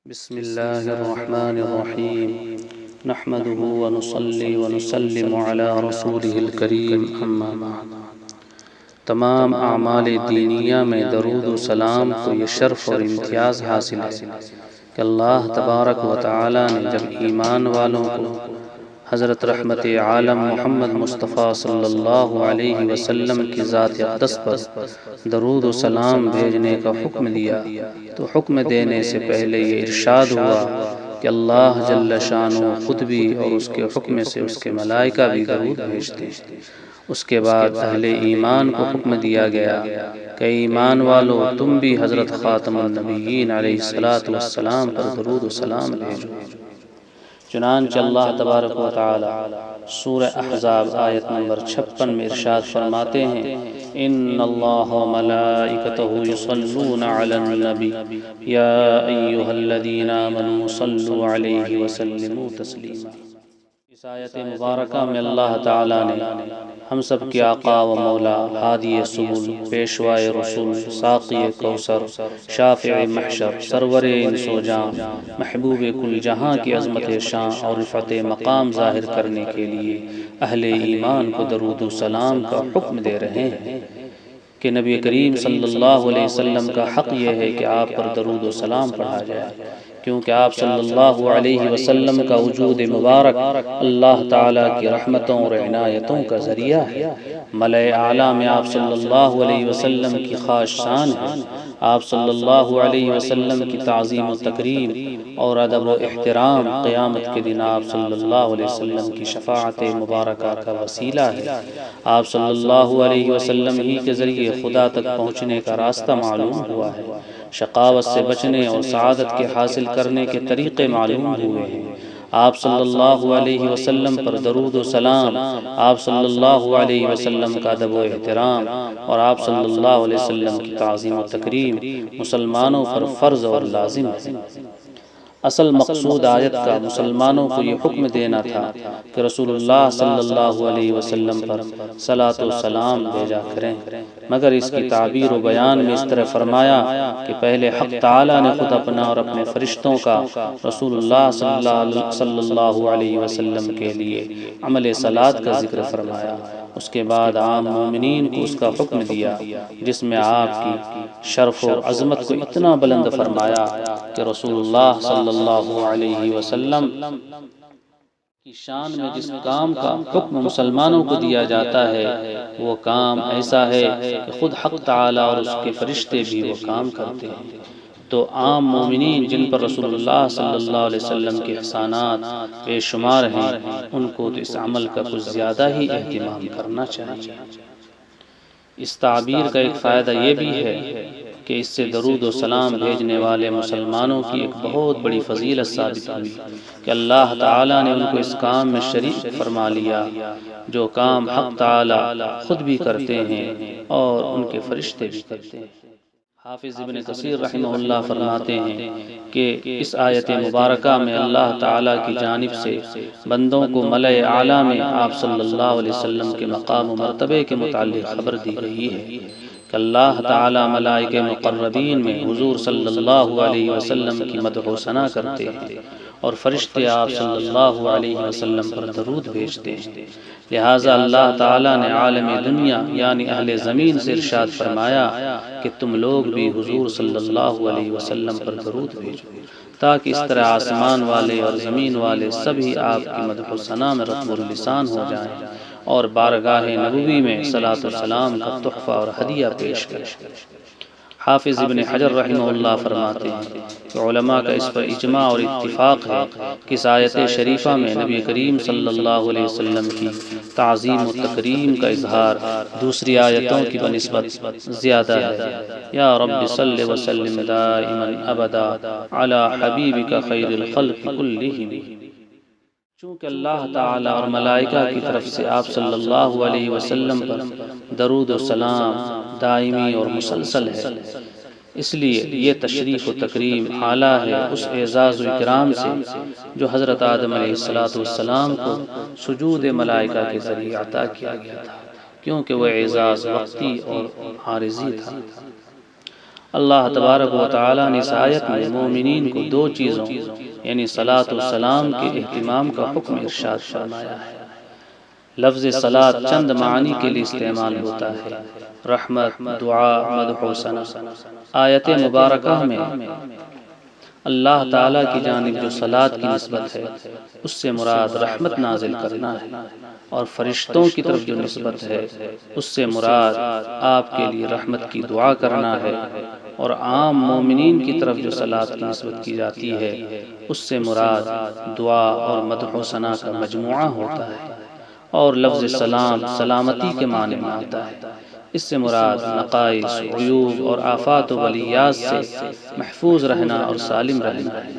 بسم الله الرحمن الرحيم نحمده ونصلي ونسلم على رسوله الكريم اما بعد۔ تمام اعمال دینیہ میں درود و سلام کو یہ شرف اور امتیاز حاصل ہے کہ اللہ تبارک و تعالی نے جب ایمان والوں کو حضرت رحمت عالم محمد مصطفیٰ صلی اللہ علیہ وسلم کی ذات اقدس پر درود و سلام بھیجنے کا حکم دیا تو حکم دینے سے پہلے یہ ارشاد ہوا کہ اللہ جل شانہ خود بھی اور اس کے حکم سے اس کے ملائکہ بھی درود بھیجتے ہیں۔ اس کے بعد اہل ایمان کو حکم دیا گیا کہ ایمان والو تم بھی حضرت خاتم النبیین علیہ السلام پر درود و سلام بھیجو۔ چنانچہ اللہ تبارک و تعالی سورہ احزاب آیت نمبر 56 میں ارشاد فرماتے ہیں ان اللہ و ملائکتہ یصلون علی النبی یا ایہا الذین آمنوا صلوا علیہ وسلموا تسلیما۔ اس آیت مبارکہ میں اللہ تعالی نے ہم سب کے آقا و مولا، ہادی سبل، پیشوائے رسول، ساقی کوثر، شافع محشر، سرور انس و جاں، محبوب کل جہاں کی عظمت شان اور رفعت مقام ظاہر کرنے کے لیے اہل ایمان کو درود و سلام کا حکم دے رہے ہیں کہ نبی کریم صلی اللہ علیہ وسلم کا حق یہ ہے کہ آپ پر درود و سلام پڑھا جائے، کیونکہ آپ صلی اللہ علیہ وسلم کا وجود مبارک اللہ تعالیٰ کی رحمتوں اور عنایتوں کا ذریعہ ہے۔ ملائے اعلیٰ میں آپ صلی اللہ علیہ وسلم کی خاص شان ہے۔ آپ صلی اللہ علیہ وسلم کی تعظیم و تکریم اور ادب و احترام قیامت کے دن آپ صلی اللہ علیہ وسلم کی شفاعت مبارکہ کا وسیلہ ہے۔ آپ صلی اللہ علیہ وسلم ہی کے ذریعے خدا تک پہنچنے کا راستہ معلوم ہوا ہے، شقاوت سے بچنے اور سعادت کے حاصل کرنے کے طریقے معلوم ہوئے ہیں۔ آپ صلی اللہ علیہ وسلم پر درود و سلام، آپ صلی اللہ علیہ وسلم کا ادب و احترام اور آپ صلی اللہ علیہ وسلم کی تعظیم و تکریم مسلمانوں پر فرض اور لازم ہے۔ اصل مقصود آیت کا مسلمانوں کو یہ حکم دینا تھا کہ رسول اللہ صلی اللہ علیہ وسلم پر صلاۃ و سلام بھیجا کریں، مگر اس کی تعبیر و بیان میں اس طرح فرمایا کہ پہلے حق تعالی نے خود اپنا اور اپنے فرشتوں کا رسول اللہ صلی اللہ علیہ وسلم کے لیے عمل صلاۃ کا ذکر فرمایا، اس کے بعد عام مومنین کو اس کا حکم دیا، جس میں آپ کی شرف و عظمت کو اتنا بلند فرمایا کہ رسول اللہ صلی اللہ علیہ وسلم کی شان میں جس کام کا حکم مسلمانوں کو دیا جاتا ہے وہ کام ایسا ہے کہ خود حق تعالی اور اس کے فرشتے بھی وہ کام کرتے ہیں۔ تو عام مومنین جن پر رسول اللہ صلی اللہ علیہ وسلم کے احسانات بے شمار ہیں، ان کو تو اس عمل کا کچھ زیادہ ہی اہتمام کرنا چاہیے۔ اس تعبیر کا ایک فائدہ یہ بھی ہے کہ اس سے درود و سلام بھیجنے والے مسلمانوں کی ایک بہت بڑی فضیلت ثابت ہوئی کہ اللہ تعالیٰ نے ان کو اس کام میں شریک فرما لیا، جو کام حق تعالیٰ خود بھی کرتے ہیں اور ان کے فرشتے بھی کرتے ہیں۔ حافظ ابن کثیر رحمہ اللہ فرماتے ہیں کہ اس آیت مبارکہ میں اللہ تعالیٰ کی جانب سے بندوں کو ملائے اعلیٰ میں آپ صلی اللہ علیہ وسلم کے مقام و مرتبے کے متعلق خبر دی گئی ہے کہ اللہ تعالیٰ ملائکہ مقربین میں حضور صلی اللہ علیہ وسلم کی مدح و ثنا کرتے ہیں اور فرشتے آپ صلی اللہ علیہ وسلم پر درود بھیجتے ہیں۔ لہٰذا اللہ تعالیٰ نے عالم دنیا یعنی اہل زمین سے ارشاد فرمایا کہ تم لوگ بھی حضور صلی اللہ علیہ وسلم پر درود بھیجو، تاکہ اس طرح آسمان والے اور زمین والے سبھی آپ کی مدح و ثنا میں رطب اللسان ہو جائیں اور بارگاہ نبوی میں صلاۃ و سلام کا تحفہ اور ہدیہ پیش کریں۔ حافظ ابن حجر رحمہ اللہ فرماتے ہیں کہ علماء کا اس پر اجماع اور اتفاق ہے کہ اس آیت شریفہ میں نبی کریم صلی اللہ علیہ وسلم کی تعظیم و تکریم کا اظہار دوسری آیتوں کی بنسبت زیادہ ہے۔ یا رب صلی وسلم دائما ابدا علی حبیبک خیر الخلق کلہم۔ چونکہ اللہ تعالیٰ اور ملائکہ کی طرف سے آپ صلی اللہ علیہ وسلم پر درود و سلام دائمی اور مسلسل ہے، اس لیے یہ تشریف و تکریم اعلیٰ ہے اس اعزاز و اکرام سے جو حضرت آدم علیہ السلام کو سجود ملائکہ کے ذریعے عطا کیا گیا تھا، کیونکہ وہ اعزاز وقتی اور عارضی تھا۔ اللہ تبارک و تعالیٰ نے اس آیت میں مومنین کو دو چیزوں یعنی صلاۃ و سلام کے اہتمام کا حکم ارشاد فرمایا ہے۔ لفظ صلاۃ چند معنی کے لیے استعمال ہوتا ہے: رحمت، دعا، مدح و ثنا۔ آیت مبارکہ میں اللہ تعالیٰ کی جانب جو صلاۃ کی نسبت ہے اس سے مراد رحمت نازل کرنا ہے، اور فرشتوں کی طرف جو نسبت ہے اس سے مراد آپ کے لیے رحمت کی دعا کرنا ہے، اور عام مومنین کی طرف جو صلاۃ کی نسبت کی جاتی ہے اس سے مراد دعا اور مدح و ثنا کا مجموعہ ہوتا ہے۔ اور لفظ سلام سلامتی کے معنی میں آتا ہے، اس سے مراد نقائص، عیوب اور آفات و بلیات سے محفوظ رہنا اور سالم رہنا ہے۔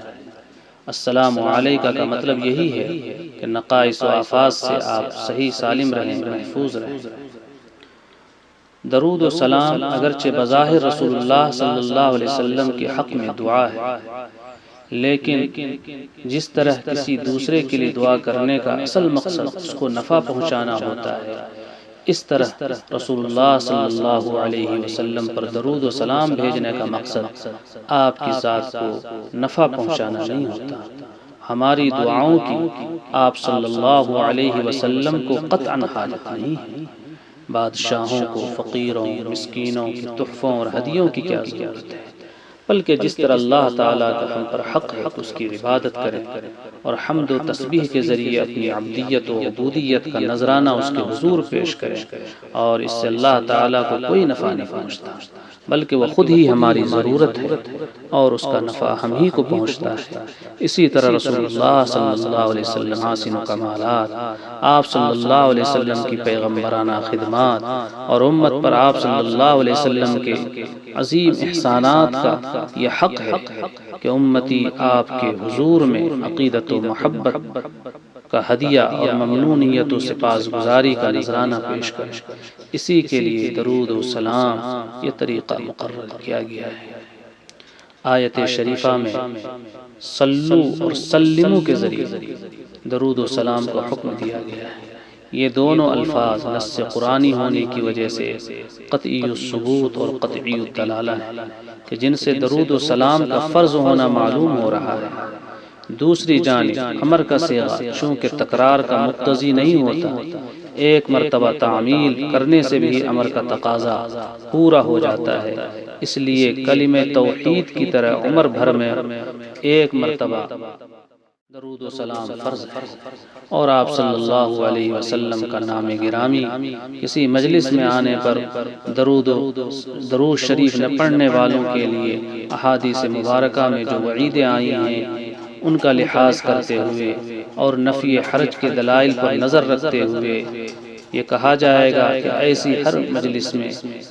السلام علیکہ کا مطلب یہی ہے کہ نقائص و آفات سے آپ صحیح سالم رہیں، محفوظ رہیں۔ درود و سلام اگرچہ بظاہر رسول اللہ صلی اللہ علیہ وسلم کے حق میں دعا ہے، لیکن جس طرح کسی دوسرے کے لیے دعا کرنے کا اصل مقصد اس کو نفع پہنچانا ہوتا ہے، اس طرح رسول اللہ صلی اللہ علیہ وسلم پر درود و سلام بھیجنے کا مقصد آپ کی ذات کو نفع پہنچانا نہیں ہوتا۔ ہماری دعاؤں کی آپ صلی اللہ علیہ وسلم کو قطعاً حاجت نہیں ہے۔ بادشاہوں کو، فقیروں، مسکینوں کے تحفوں اور ہدیوں کی کیا ضرورت ہے، بلکہ جس طرح اللہ تعالیٰ کا ہم پر حق ہے اس کی عبادت کریں اور حمد و تسبیح کے ذریعے اپنی عبدیت و عبودیت کا نذرانہ اس کے حضور پیش کریں، اور اس سے اللہ تعالیٰ کو کوئی نفع نہیں پہنچتا بلکہ وہ خود ہی ہماری ضرورت ہے اور اس کا نفع ہم ہی کو پہنچتا ہے۔ اسی طرح رسول اللہ صلی اللہ علیہ وسلم حسن و کمالات، آپ صلی اللہ علیہ وسلم کی پیغمبرانہ خدمات اور امت پر آپ صلی اللہ علیہ وسلم کے عظیم احسانات کا یہ حق ہے کہ امتی آپ کے حضور میں عقیدت و محبت کا ہدیہ اور ممنونیت و سپاسگزاری کا نذرانہ پیش کریں۔ اسی کے لیے درود و سلام یہ طریقہ مقرر کیا گیا ہے۔ آیت شریفہ میں صلو اور سلمو کے ذریعے درود و سلام کو حکم دیا گیا ہے۔ یہ دونوں الفاظ نص قرآنی ہونے کی وجہ سے قطعی الثبوت اور قطعی الدلالہ ہیں کہ جن سے درود و سلام کا فرض ہونا معلوم ہو رہا ہے۔ دوسری جانب امر کا صیغہ چونکہ تکرار کا مقتضی نہیں ہوتا، ایک مرتبہ تعمیل کرنے سے بھی امر کا تقاضا پورا ہو جاتا ہے، اس لیے کلمہ توحید کی طرح عمر بھر میں ایک مرتبہ درود و سلام فرض ہے۔ اور آپ صلی اللہ علیہ وسلم کا نام گرامی کسی مجلس میں آنے پر درود شریف نہ پڑھنے والوں کے لیے احادیث مبارکہ میں جو وعیدیں آئی ہیں ان کا لحاظ کرتے ہوئے اور نفی حرج کے دلائل پر نظر رکھتے ہوئے یہ کہا جائے گا کہ ایسی ہر مجلس میں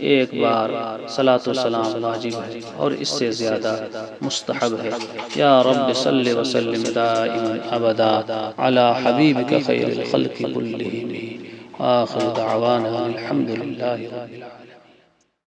ایک بار صلاۃ و سلام واجب ہے اور اس سے زیادہ مستحب ہے۔ یا رب صلی وسلم دائما ابدا علی حبیبک خیر الخلق کلہم، آخر دعوانا الحمد للہ رب العالمین۔